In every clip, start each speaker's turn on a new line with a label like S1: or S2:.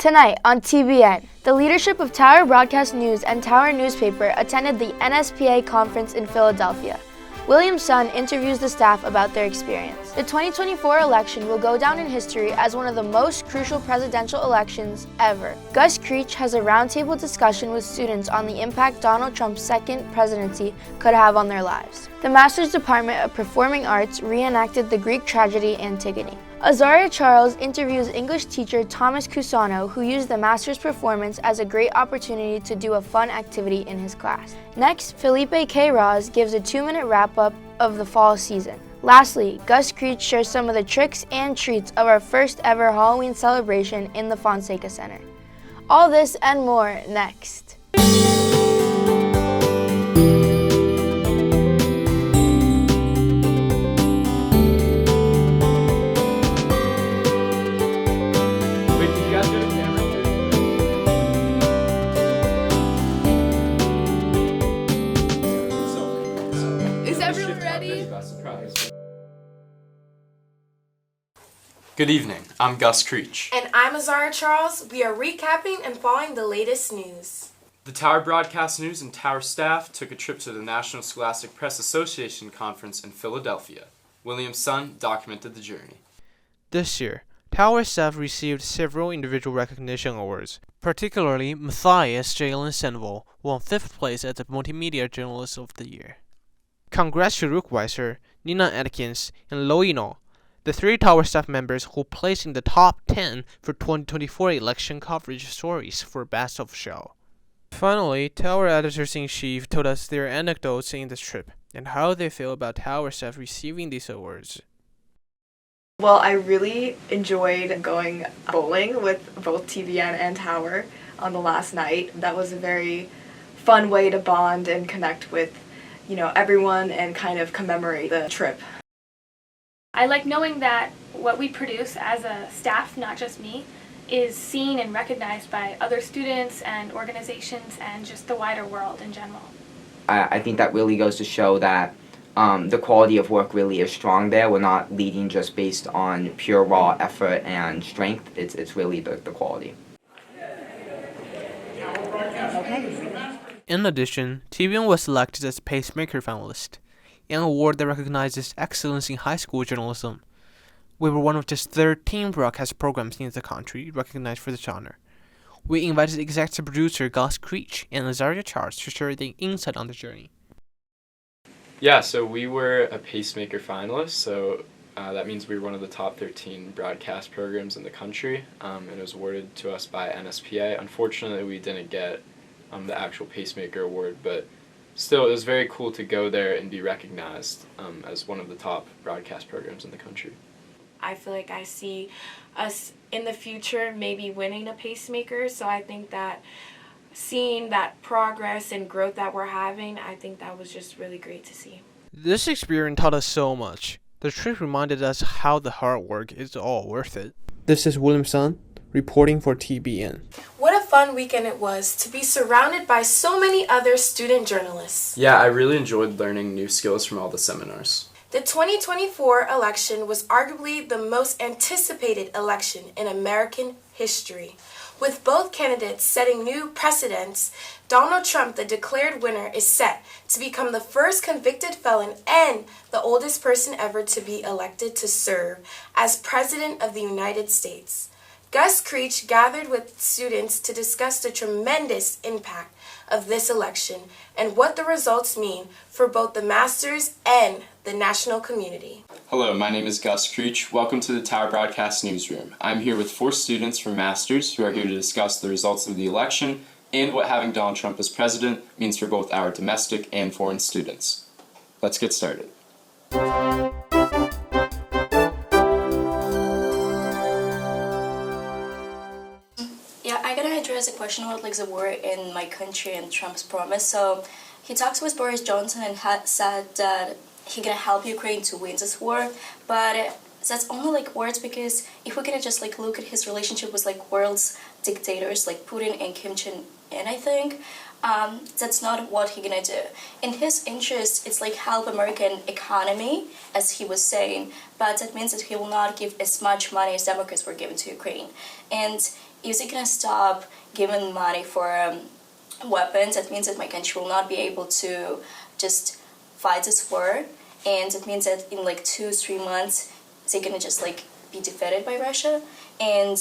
S1: Tonight on TBN, the leadership of Tower Broadcast News and Tower Newspaper attended the NSPA conference in Philadelphia. William Sun interviews the staff about their experience. The 2024 election will go down in history as one of the most crucial presidential elections ever. Gus Creech has a roundtable discussion with students on the impact Donald Trump's second presidency could have on their lives. The Master's Department of Performing Arts reenacted the Greek tragedy Antigone. Azariah Charles interviews English teacher Thomas Cusano, who used the Master's performance as a great opportunity to do a fun activity in his class. Next, Felipe Queiroz gives a 2-minute wrap-up of the fall season. Lastly, Gus Creech shares some of the tricks and treats of our first ever Halloween celebration in the Fonseca Center. All this and more next.
S2: Good evening, I'm Gus Creech.
S3: And I'm Azariah Charles. We are recapping and following the latest news.
S2: The Tower Broadcast News and Tower staff took a trip to the National Scholastic Press Association conference in Philadelphia. William Sun documented the journey.
S4: This year, Tower staff received several individual recognition awards. Particularly, Matthias Jalen Senville won 5th place at the Multimedia Journalist of the Year. Congrats to Rookweiser, Nina Atkins, and Loino, the 3 Tower staff members who placed in the top 10 for 2024 election coverage stories for Best of Show. Finally, Tower editors-in-chief told us their anecdotes in this trip and how they feel about Tower staff receiving these awards.
S5: Well, I really enjoyed going bowling with both TBN and Tower on the last night. That was a very fun way to bond and connect with, everyone and kind of commemorate the trip.
S6: I like knowing that what we produce as a staff, not just me, is seen and recognized by other students and organizations and just the wider world in general.
S7: I think that really goes to show that the quality of work really is strong there. We're not leading just based on pure raw effort and strength. It's really the quality.
S4: In addition, TBN was selected as Pacemaker finalist, an award that recognizes excellence in high school journalism. We were one of just 13 broadcast programs in the country recognized for this honor. We invited executive producer Gus Creech and Azariah Charles to share their insight on the journey.
S2: Yeah, so we were a Pacemaker finalist, so that means we were one of the top 13 broadcast programs in the country, and it was awarded to us by NSPA. Unfortunately, we didn't get the actual Pacemaker award, but still, it was very cool to go there and be recognized as one of the top broadcast programs in the country.
S3: I feel like I see us in the future maybe winning a Pacemaker, so I think that seeing that progress and growth that we're having, I think that was just really great to see.
S4: This experience taught us so much. The trip reminded us how the hard work is all worth it. This is William Sun, reporting for TBN.
S3: What a fun weekend it was to be surrounded by so many other student journalists.
S2: Yeah, I really enjoyed learning new skills from all the seminars.
S3: The 2024 election was arguably the most anticipated election in American history. With both candidates setting new precedents, Donald Trump, the declared winner, is set to become the first convicted felon and the oldest person ever to be elected to serve as President of the United States. Gus Creech gathered with students to discuss the tremendous impact of this election and what the results mean for both the Masters and the national community.
S2: Hello, my name is Gus Creech. Welcome to the Tower Broadcast Newsroom. I'm here with 4 students from Masters who are here to discuss the results of the election and what having Donald Trump as president means for both our domestic and foreign students. Let's get started.
S8: I gotta address a question about the war in my country and Trump's promise. So he talks with Boris Johnson and said that he's gonna help Ukraine to win this war, but that's only words, because if we're gonna just look at his relationship with world's dictators like Putin and Kim Jong-un, I think that's not what he's gonna do. In his interest, it's help American economy, as he was saying, but that means that he will not give as much money as Democrats were giving to Ukraine. And is it gonna stop giving money for weapons? That means that my country will not be able to just fight this war, and it means that in like 2-3 months they're gonna just like be defeated by Russia. And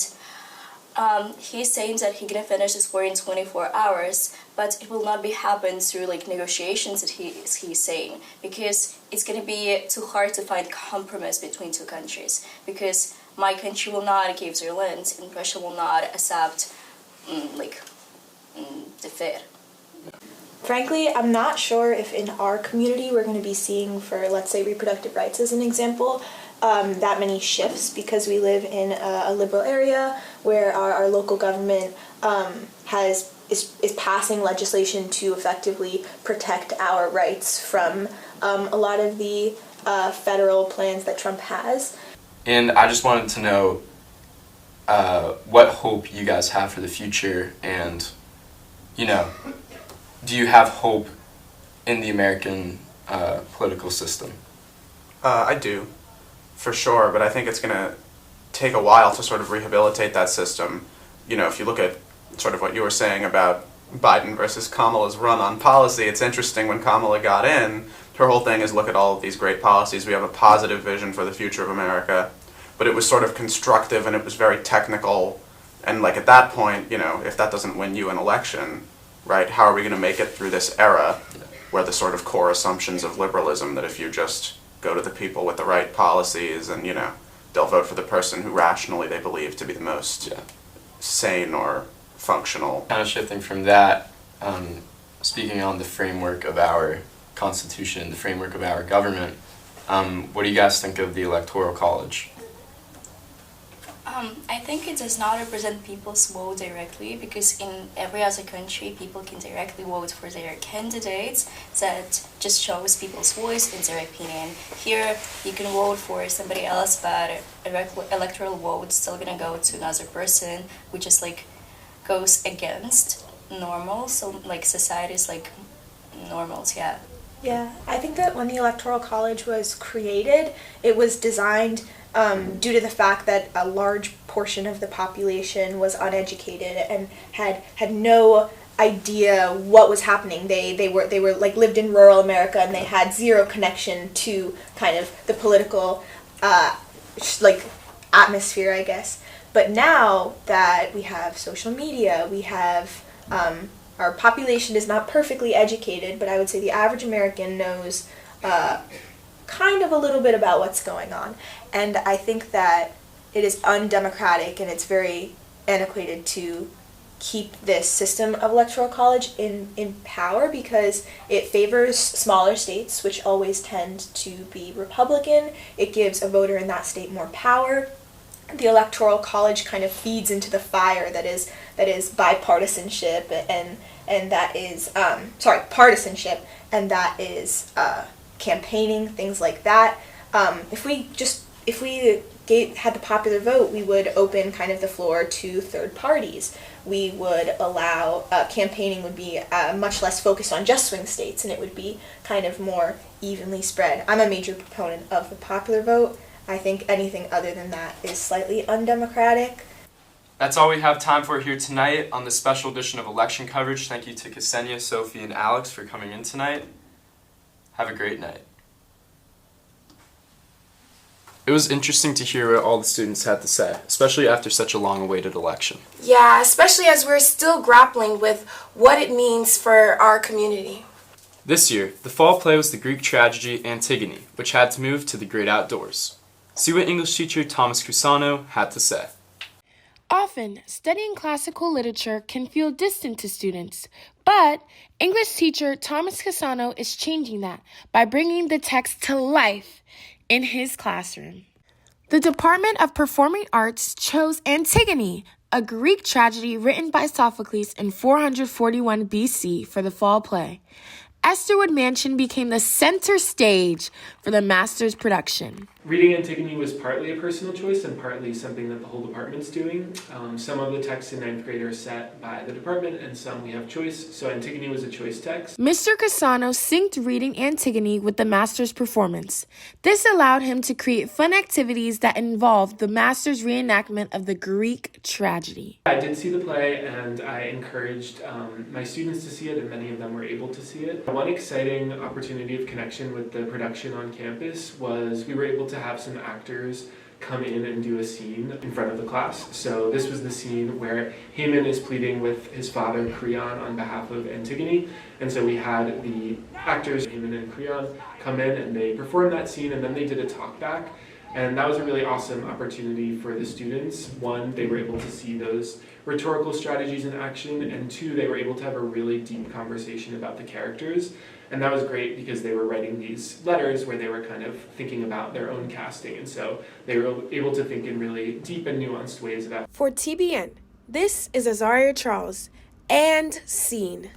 S8: he's saying that he's gonna finish this war in 24 hours, but it will not be happen through like negotiations that he's saying, because it's gonna be too hard to find compromise between two countries, because my country will not give their land and Russia will not accept defeat.
S9: Frankly, I'm not sure if in our community we're going to be seeing, for let's say reproductive rights as an example, that many shifts, because we live in a liberal area where our local government is passing legislation to effectively protect our rights from a lot of the federal plans that Trump has.
S2: And I just wanted to know what hope you guys have for the future, and, you know, do you have hope in the American political system?
S10: I do, for sure, but I think it's going to take a while to sort of rehabilitate that system. You know, if you look at sort of what you were saying about Biden versus Kamala's run on policy, it's interesting when Kamala got in, her whole thing is look at all of these great policies, we have a positive vision for the future of America, but it was sort of constructive and it was very technical, and like at that point, you know, if that doesn't win you an election, right, how are we going to make it through this era where the sort of core assumptions of liberalism that if you just go to the people with the right policies and, you know, they'll vote for the person who rationally they believe to be the most sane or functional.
S2: Kind of shifting from that, speaking on the framework of our Constitution, the framework of our government, what do you guys think of the Electoral College?
S8: I think it does not represent people's vote directly, because in every other country people can directly vote for their candidates. That just shows people's voice and their opinion. Here you can vote for somebody else, but electoral vote is still gonna go to another person, which is like goes against normal, so like society's like normals, yeah.
S9: Yeah, I think that when the Electoral College was created, it was designed due to the fact that a large portion of the population was uneducated and had no idea what was happening. They were like lived in rural America, and they had zero connection to kind of the political like atmosphere, I guess. But now that we have social media, we have our population is not perfectly educated, but I would say the average American knows kind of a little bit about what's going on. And I think that it is undemocratic and it's very antiquated to keep this system of electoral college in power, because it favors smaller states, which always tend to be Republican. It gives a voter in that state more power. The Electoral College kind of feeds into the fire that is bipartisanship and that is partisanship, and that is campaigning, things like that. If we had the popular vote, we would open kind of the floor to third parties. We would allow campaigning would be much less focused on just swing states, and it would be kind of more evenly spread. I'm a major proponent of the popular vote. I think anything other than that is slightly undemocratic.
S2: That's all we have time for here tonight on this special edition of Election Coverage. Thank you to Ksenia, Sophie, and Alex for coming in tonight. Have a great night. It was interesting to hear what all the students had to say, especially after such a long-awaited election.
S3: Yeah, especially as we're still grappling with what it means for our community.
S2: This year, the fall play was the Greek tragedy Antigone, which had to move to the great outdoors. See what English teacher Thomas Cusano had to say.
S11: Often, studying classical literature can feel distant to students, but English teacher Thomas Cusano is changing that by bringing the text to life in his classroom. The Department of Performing Arts chose Antigone, a Greek tragedy written by Sophocles in 441 BC for the fall play. Esterwood Mansion became the center stage for the master's production.
S12: Reading Antigone was partly a personal choice and partly something that the whole department's doing. Some of the texts in 9th grade are set by the department and some we have choice, so Antigone was a choice text.
S11: Mr. Cusano synced reading Antigone with the master's performance. This allowed him to create fun activities that involved the master's reenactment of the Greek tragedy.
S12: I did see the play and I encouraged my students to see it, and many of them were able to see it. One exciting opportunity of connection with the production on campus was we were able to have some actors come in and do a scene in front of the class. So this was the scene where Haman is pleading with his father Creon on behalf of Antigone, and so we had the actors Haman and Creon come in and they performed that scene, and then they did a talk back, and that was a really awesome opportunity for the students. One, they were able to see those rhetorical strategies in action, and two, they were able to have a really deep conversation about the characters. And that was great because they were writing these letters where they were kind of thinking about their own casting, and so they were able to think in really deep and nuanced ways about.
S11: For TBN, this is Azariah Charles, and Scene.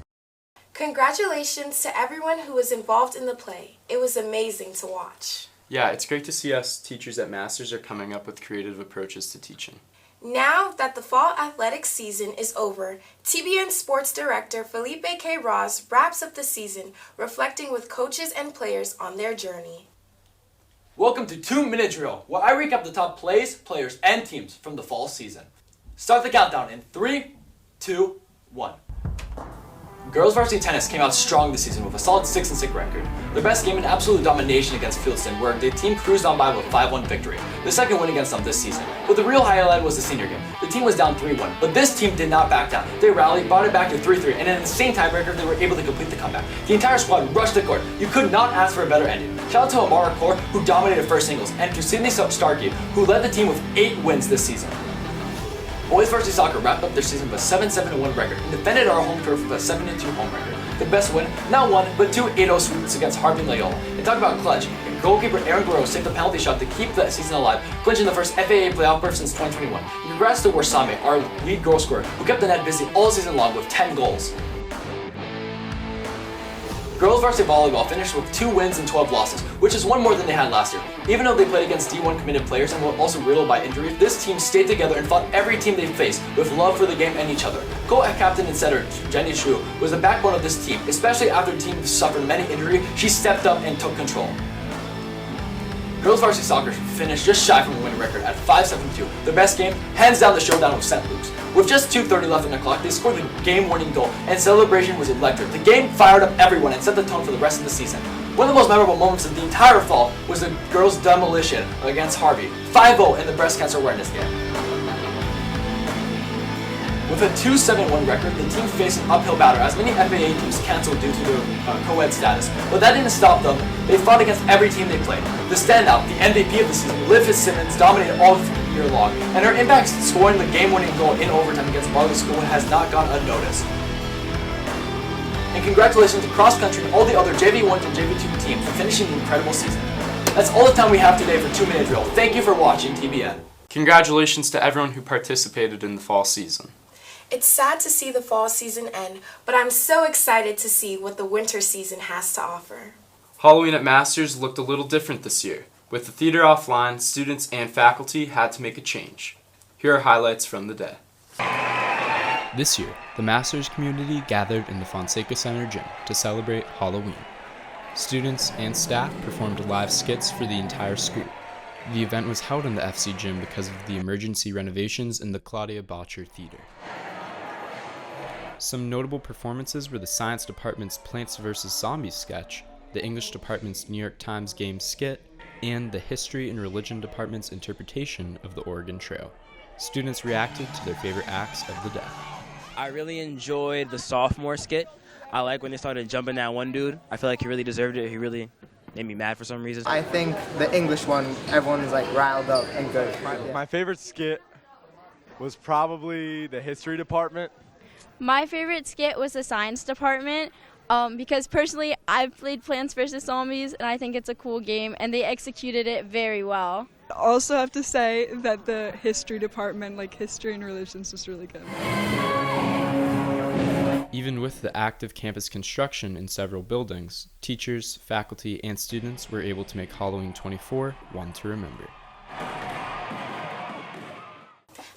S3: Congratulations to everyone who was involved in the play. It was amazing to watch.
S2: Yeah, it's great to see us teachers at Masters are coming up with creative approaches to teaching.
S3: Now that the fall athletics season is over, TBN Sports Director Felipe Queiroz wraps up the season, reflecting with coaches and players on their journey.
S13: Welcome to 2-Minute Drill, where I recap the top plays, players, and teams from the fall season. Start the countdown in 3, 2, 1. Girls varsity tennis came out strong this season with a solid 6-6 record. Their best game in absolute domination against Fieldston, where the team cruised on by with a 5-1 victory, the second win against them this season. But the real highlight was the senior game. The team was down 3-1, but this team did not back down. They rallied, brought it back to 3-3, and in an insane tiebreaker, they were able to complete the comeback. The entire squad rushed the court. You could not ask for a better ending. Shout out to Amara Kaur, who dominated first singles, and to Sydney Starkey, who led the team with 8 wins this season. Boys varsity soccer wrapped up their season with a 7-7-1 record and defended our home turf with a 7-2 home record. The best win, not one, but 2 8-0 sweeps against Harvey and Loyola. And talk about clutch, and goalkeeper Aaron Guerrero saved the penalty shot to keep the season alive, clinching the first FAA playoff berth since 2021. And congrats to Warsame, our lead goal scorer, who kept the net busy all season long with 10 goals. Girls varsity volleyball finished with 2 wins and 12 losses, which is 1 more than they had last year. Even though they played against D1 committed players and were also riddled by injuries, this team stayed together and fought every team they faced with love for the game and each other. Co-captain and setter Jenny Shu was the backbone of this team, especially after the team suffered many injuries. She stepped up and took control. Girls varsity soccer finished just shy from a winning record at 5-7-2. Their best game, hands down the showdown with St. Luke's. With just 2:30 left on the clock, they scored the game-winning goal, and celebration was electric. The game fired up everyone and set the tone for the rest of the season. One of the most memorable moments of the entire fall was the girls' demolition against Harvey, 5-0 in the breast cancer awareness game. With a 2-7-1 record, the team faced an uphill battle as many FAA teams canceled due to their co-ed status. But that didn't stop them. They fought against every team they played. The standout, the MVP of the season, Liv Fitzsimmons, dominated all year long, and her impact scoring the game-winning goal in overtime against Marley School has not gone unnoticed. And congratulations to cross country and all the other JV1 to JV2 teams for finishing the incredible season. That's all the time we have today for 2-Minute Drill. Thank you for watching TBN.
S2: Congratulations to everyone who participated in the fall season.
S3: It's sad to see the fall season end, but I'm so excited to see what the winter season has to offer.
S2: Halloween at Masters looked a little different this year. With the theater offline, students and faculty had to make a change. Here are highlights from the day.
S14: This year, the Masters community gathered in the Fonseca Center gym to celebrate Halloween. Students and staff performed live skits for the entire school. The event was held in the FC gym because of the emergency renovations in the Claudia Boucher Theater. Some notable performances were the Science Department's Plants vs. Zombies sketch, the English Department's New York Times game skit, and the History and Religion Department's interpretation of the Oregon Trail. Students reacted to their favorite acts of the day.
S15: I really enjoyed the sophomore skit. I like when they started jumping that one dude. I feel like he really deserved it. He really made me mad for some reason.
S16: I think the English one, everyone is like riled up and good.
S17: My favorite skit was probably the History Department.
S18: My favorite skit was the Science Department. because personally I've played Plants vs. Zombies and I think it's a cool game and they executed it very well.
S19: I also have to say that the history department, like history and religions, was really good.
S14: Even with the active campus construction in several buildings, teachers, faculty, and students were able to make Halloween 24 one to remember.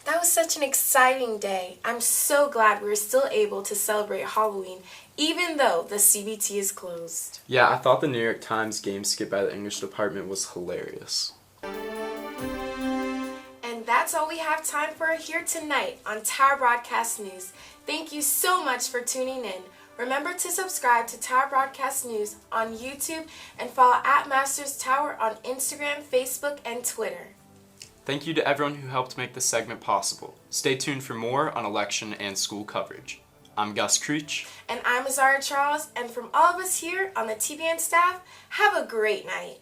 S3: That was such an exciting day. I'm so glad we were still able to celebrate Halloween, even though the CBT is closed.
S2: Yeah, I thought the New York Times game skit by the English department was hilarious.
S3: And that's all we have time for here tonight on Tower Broadcast News. Thank you so much for tuning in. Remember to subscribe to Tower Broadcast News on YouTube and follow @Masters Tower on Instagram, Facebook, and Twitter.
S2: Thank you to everyone who helped make this segment possible. Stay tuned for more on election and school coverage. I'm Gus Creech.
S3: And I'm Azariah Charles, and from all of us here on the TBN staff, have a great night.